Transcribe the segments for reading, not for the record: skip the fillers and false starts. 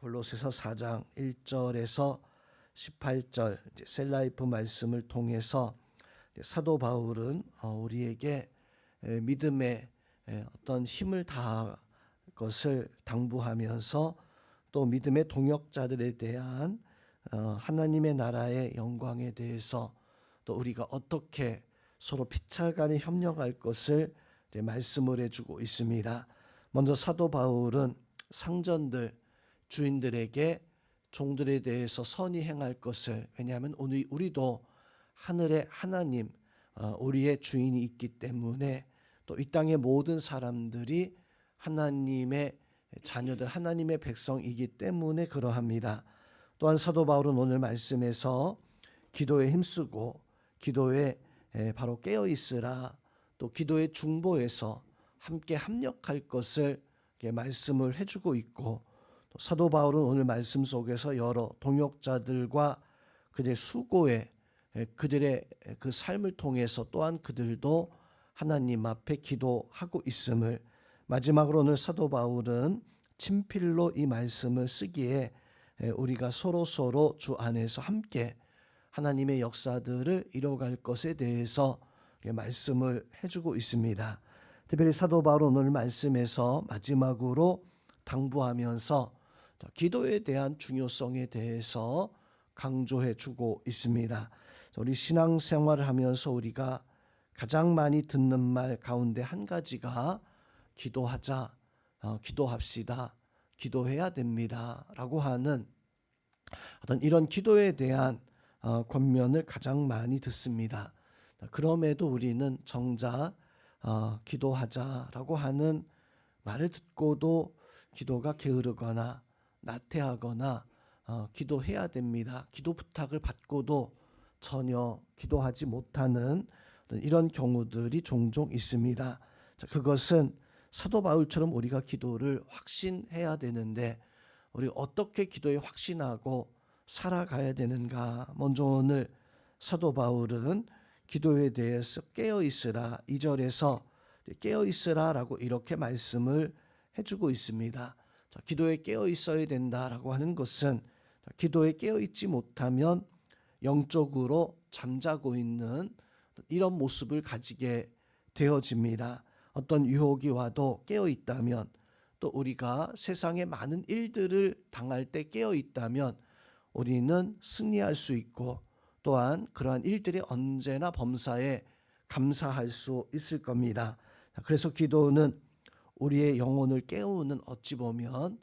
골로새서 4장 1절에서 18절 셀라이프 말씀을 통해서 사도 바울은 우리에게 믿음의 어떤 힘을 다할 것을 당부하면서 또 믿음의 동역자들에 대한 하나님의 나라의 영광에 대해서 또 우리가 어떻게 서로 피차간에 협력할 것을 말씀을 해주고 있습니다. 먼저 사도 바울은 상전들 주인들에게 종들에 대해서 선히 행할 것을, 왜냐하면 오늘 우리도 하늘의 하나님 우리의 주인이 있기 때문에 또 이 땅의 모든 사람들이 하나님의 자녀들, 하나님의 백성이기 때문에 그러합니다. 또한 사도 바울은 오늘 말씀에서 기도에 힘쓰고 기도에 바로 깨어 있으라, 또 기도의 중보에서 함께 합력할 것을 말씀을 해주고 있고, 또 사도 바울은 오늘 말씀 속에서 여러 동역자들과 그들의 수고에 그들의 그 삶을 통해서 또한 그들도 하나님 앞에 기도하고 있음을, 마지막으로 오늘 사도 바울은 친필로 이 말씀을 쓰기에 우리가 서로 주 안에서 함께 하나님의 역사들을 이뤄갈 것에 대해서 말씀을 해주고 있습니다. 특별히 사도 바울은 오늘 말씀에서 마지막으로 당부하면서 기도에 대한 중요성에 대해서 강조해 주고 있습니다. 우리 신앙생활을 하면서 우리가 가장 많이 듣는 말 가운데 한 가지가 기도하자, 기도합시다, 기도해야 됩니다 라고 하는 어떤 이런 기도에 대한 권면을 가장 많이 듣습니다. 그럼에도 우리는 정작 기도하자라고 하는 말을 듣고도 기도가 게으르거나 나태하거나 기도해야 됩니다, 기도 부탁을 받고도 전혀 기도하지 못하는 이런 경우들이 종종 있습니다. 그것은 사도 바울처럼 우리가 기도를 확신해야 되는데 우리가 어떻게 기도에 확신하고 살아가야 되는가. 먼저 오늘 사도 바울은 기도에 대해서 깨어있으라, 2절에서 깨어있으라 라고 이렇게 말씀을 해주고 있습니다. 기도에 깨어있어야 된다라고 하는 것은 기도에 깨어있지 못하면 영적으로 잠자고 있는 이런 모습을 가지게 되어집니다. 어떤 유혹이 와도 깨어있다면, 또 우리가 세상의 많은 일들을 당할 때 깨어있다면 우리는 승리할 수 있고, 또한 그러한 일들이 언제나 범사에 감사할 수 있을 겁니다. 그래서 기도는 우리의 영혼을 깨우는, 어찌 보면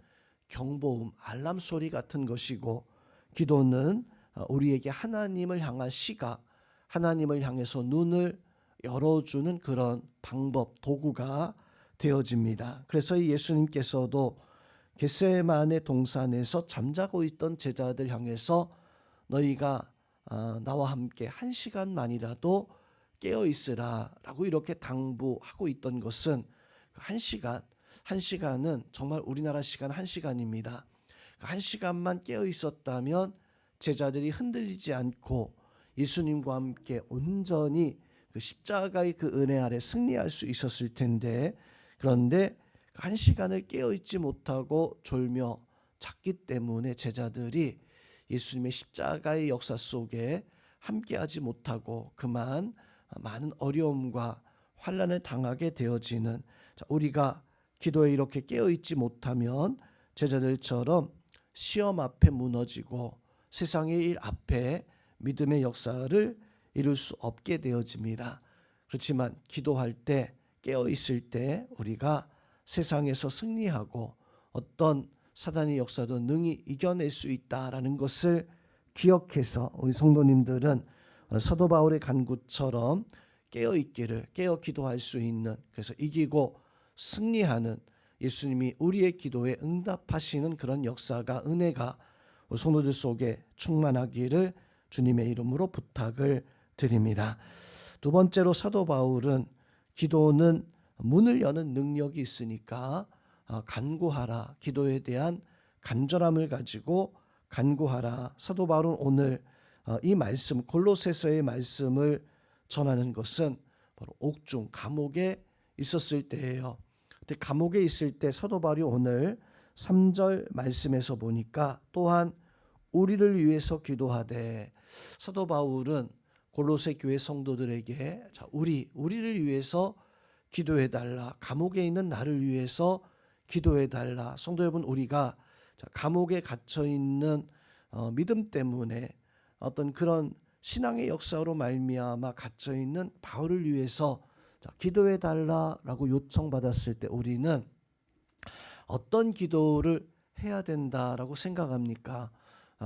경보음, 알람 소리 같은 것이고, 기도는 우리에게 하나님을 향한 시각, 하나님을 향해서 눈을 열어주는 그런 방법, 도구가 되어집니다. 그래서 예수님께서도 겟세마네 동산에서 잠자고 있던 제자들 향해서 너희가 나와 함께 1시간만이라도 깨어있으라 라고 이렇게 당부하고 있던 것은, 1시간은 정말 우리나라 시간 1시간입니다. 1시간만 깨어있었다면 제자들이 흔들리지 않고 예수님과 함께 온전히 그 십자가의 그 은혜 아래 승리할 수 있었을 텐데, 그런데 1시간을 깨어있지 못하고 졸며 잤기 때문에 제자들이 예수님의 십자가의 역사 속에 함께하지 못하고 그만 많은 어려움과 환난을 당하게 되어지는, 우리가 기도에 이렇게 깨어있지 못하면 제자들처럼 시험 앞에 무너지고 세상의 일 앞에 믿음의 역사를 이룰 수 없게 되어집니다. 그렇지만 기도할 때, 깨어있을 때 우리가 세상에서 승리하고 어떤 사단의 역사도 능히 이겨낼 수 있다라는 것을 기억해서 우리 성도님들은 사도 바울의 간구처럼 깨어있기를, 깨어 기도할 수 있는, 그래서 이기고 승리하는, 예수님이 우리의 기도에 응답하시는 그런 역사가, 은혜가 우리 성도들 속에 충만하기를 주님의 이름으로 부탁을 드립니다. 두 번째로 사도 바울은 기도는 문을 여는 능력이 있으니까 간구하라, 기도에 대한 간절함을 가지고 간구하라. 사도 바울은 오늘 이 말씀, 골로새서의 말씀을 전하는 것은 바로 옥중 감옥에 있었을 때예요. 감옥에 있을 때 사도 바울이 오늘 3절 말씀에서 보니까 또한 우리를 위해서 기도하되, 사도 바울은 골로새 교회 성도들에게 우리를 위해서 기도해 달라, 감옥에 있는 나를 위해서 기도해 달라. 성도 여러분, 우리가 감옥에 갇혀 있는 믿음 때문에 어떤 그런 신앙의 역사로 말미암아 갇혀 있는 바울을 위해서 기도해 달라라고 요청받았을 때 우리는 어떤 기도를 해야 된다라고 생각합니까?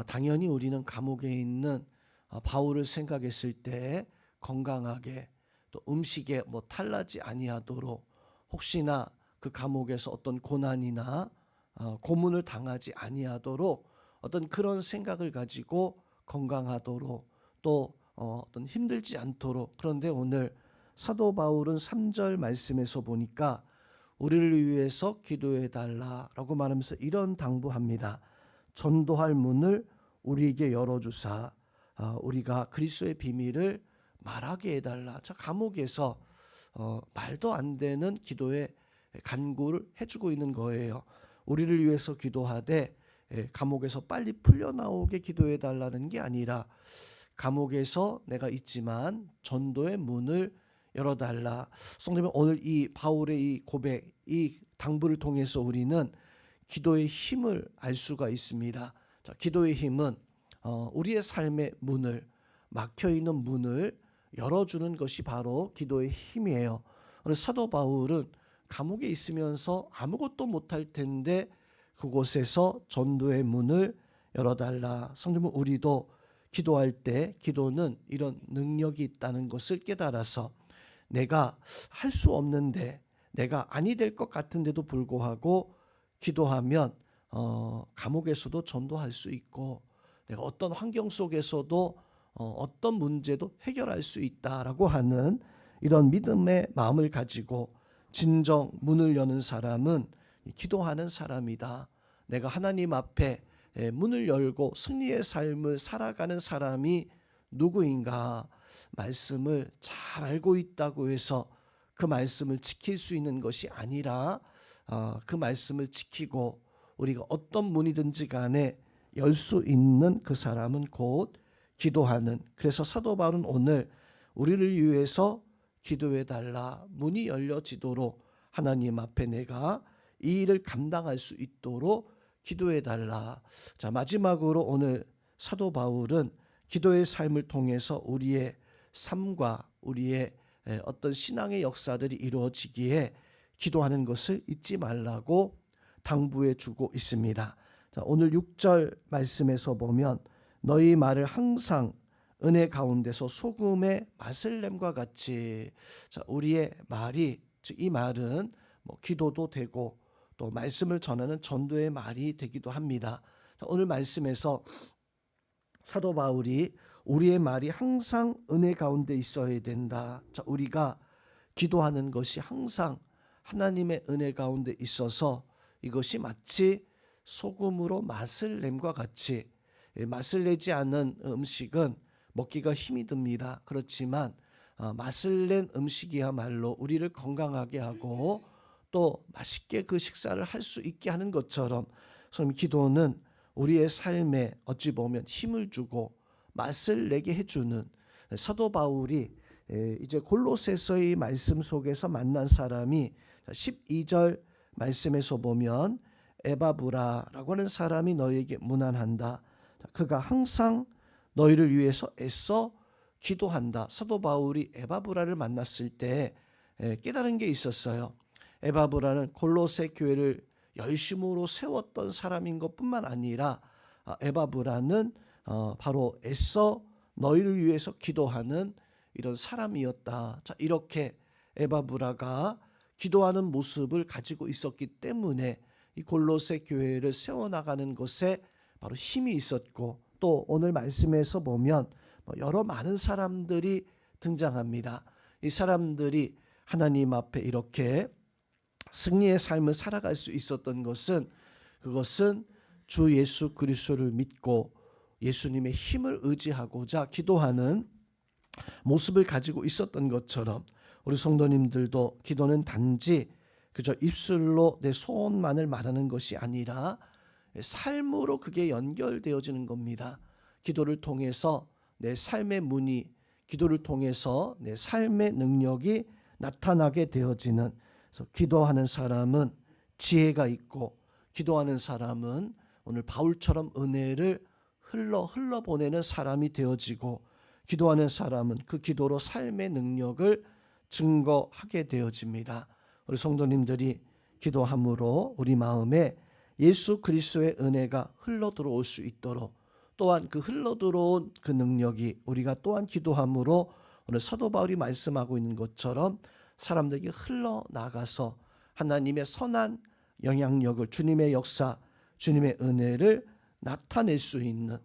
당연히 우리는 감옥에 있는 바울을 생각했을 때 건강하게, 또 음식에 탈나지 아니하도록, 혹시나 그 감옥에서 어떤 고난이나 고문을 당하지 아니하도록 어떤 그런 생각을 가지고 건강하도록, 또 어떤 힘들지 않도록. 그런데 오늘 사도 바울은 3절 말씀에서 보니까 우리를 위해서 기도해 달라라고 말하면서 이런 당부합니다. 전도할 문을 우리에게 열어주사 우리가 그리스도의 비밀을 말하게 해달라. 감옥에서 말도 안 되는 기도에 간구를 해주고 있는 거예요. 우리를 위해서 기도하되 감옥에서 빨리 풀려나오게 기도해 달라는 게 아니라, 감옥에서 내가 있지만 전도의 문을 열어달라. 성도님, 오늘 이 바울의 이 고백, 이 당부를 통해서 우리는 기도의 힘을 알 수가 있습니다. 기도의 힘은 우리의 삶의 문을, 막혀있는 문을 열어주는 것이 바로 기도의 힘이에요. 오늘 사도 바울은 감옥에 있으면서 아무것도 못할 텐데 그곳에서 전도의 문을 열어달라. 성도님, 우리도 기도할 때 기도는 이런 능력이 있다는 것을 깨달아서, 내가 할 수 없는데, 내가 아니 될 것 같은데도 불구하고 기도하면 감옥에서도 전도할 수 있고, 내가 어떤 환경 속에서도 어떤 문제도 해결할 수 있다라고 하는 이런 믿음의 마음을 가지고 진정 문을 여는 사람은 기도하는 사람이다. 내가 하나님 앞에 문을 열고 승리의 삶을 살아가는 사람이 누구인가? 말씀을 잘 알고 있다고 해서 그 말씀을 지킬 수 있는 것이 아니라, 그 말씀을 지키고 우리가 어떤 문이든지 간에 열 수 있는 그 사람은 곧 기도하는. 그래서 사도 바울은 오늘 우리를 위해서 기도해 달라, 문이 열려지도록 하나님 앞에 내가 이 일을 감당할 수 있도록 기도해 달라. 마지막으로 오늘 사도 바울은 기도의 삶을 통해서 우리의 삶과 우리의 어떤 신앙의 역사들이 이루어지기에 기도하는 것을 잊지 말라고 당부해 주고 있습니다. 오늘 6절 말씀에서 보면 너희 말을 항상 은혜 가운데서 소금의 맛을 냄과 같이. 우리의 말이, 즉 이 말은 기도도 되고 또 말씀을 전하는 전도의 말이 되기도 합니다. 오늘 말씀에서 사도 바울이 우리의 말이 항상 은혜 가운데 있어야 된다. 우리가 기도하는 것이 항상 하나님의 은혜 가운데 있어서 이것이 마치 소금으로 맛을 냄과 같이, 맛을 내지 않은 음식은 먹기가 힘이 듭니다. 그렇지만 맛을 낸 음식이야말로 우리를 건강하게 하고 또 맛있게 그 식사를 할 수 있게 하는 것처럼, 기도는 우리의 삶에 어찌 보면 힘을 주고 맛을 내게 해주는, 사도 바울이 이제 골로새서의 말씀 속에서 만난 사람이 12절 말씀에서 보면 에바브라라고 하는 사람이 너에게 문안한다. 그가 항상 너희를 위해서 애써 기도한다. 사도 바울이 에바브라를 만났을 때 깨달은 게 있었어요. 에바브라는 골로새 교회를 열심으로 세웠던 사람인 것뿐만 아니라, 에바브라는 바로 애써 너희를 위해서 기도하는 이런 사람이었다. 이렇게 에바브라가 기도하는 모습을 가지고 있었기 때문에 이 골로새 교회를 세워나가는 것에 바로 힘이 있었고, 또 오늘 말씀에서 보면 여러 많은 사람들이 등장합니다. 이 사람들이 하나님 앞에 이렇게 승리의 삶을 살아갈 수 있었던 것은, 그것은 주 예수 그리스도를 믿고 예수님의 힘을 의지하고자 기도하는 모습을 가지고 있었던 것처럼, 우리 성도님들도 기도는 단지 그저 입술로 내 소원만을 말하는 것이 아니라 삶으로 그게 연결되어지는 겁니다. 기도를 통해서 내 삶의 문이, 기도를 통해서 내 삶의 능력이 나타나게 되어지는, 그래서 기도하는 사람은 지혜가 있고, 기도하는 사람은 오늘 바울처럼 은혜를 흘러 보내는 사람이 되어지고, 기도하는 사람은 그 기도로 삶의 능력을 증거하게 되어집니다. 우리 성도님들이 기도함으로 우리 마음에 예수 그리스도의 은혜가 흘러 들어올 수 있도록, 또한 그 흘러 들어온 그 능력이 우리가 또한 기도함으로 오늘 사도 바울이 말씀하고 있는 것처럼 사람들에게 흘러나가서 하나님의 선한 영향력을, 주님의 역사, 주님의 은혜를 나타낼 수 있는,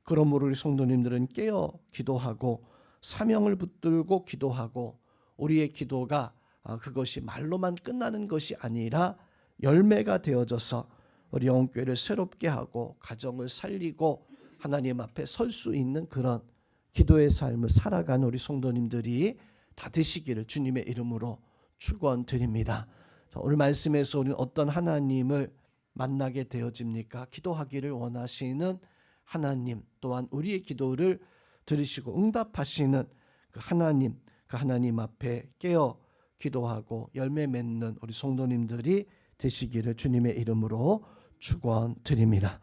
그러므로 우리 성도님들은 깨어 기도하고 사명을 붙들고 기도하고, 우리의 기도가 그것이 말로만 끝나는 것이 아니라 열매가 되어져서 우리 영혼교회를 새롭게 하고 가정을 살리고 하나님 앞에 설 수 있는 그런 기도의 삶을 살아가는 우리 성도님들이 다 되시기를 주님의 이름으로 축원드립니다. 오늘 말씀에서 우리는 어떤 하나님을 만나게 되어집니까? 기도하기를 원하시는 하나님, 또한 우리의 기도를 들으시고 응답하시는 그 하나님 앞에 깨어 기도하고 열매 맺는 우리 성도님들이 되시기를 주님의 이름으로 축원드립니다.